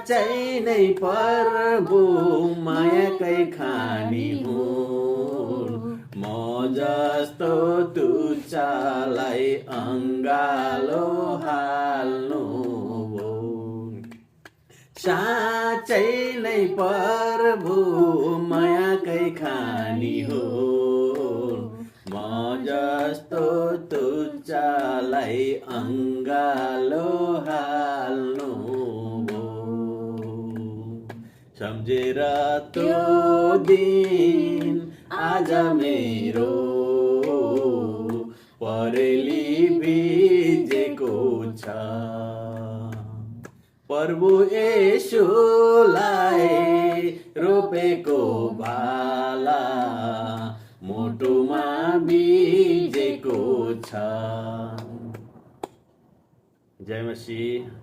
साँच्चै नै प्रभु मायाकै खानी हुन् म जस्तो तुच्चालाई अङ्गालो हाल्नु हो साँच्चै नै प्रभु मायाकै खानी हो म जस्तो तुच्चालाई अङ्गालो हाल्नु हो सम्झेर त्यो दिन आज मेरो परेली भिजेको छ प्रभु येशूलाई रोपेको बाला मुटुमा बिजेको छ। जय मसीह।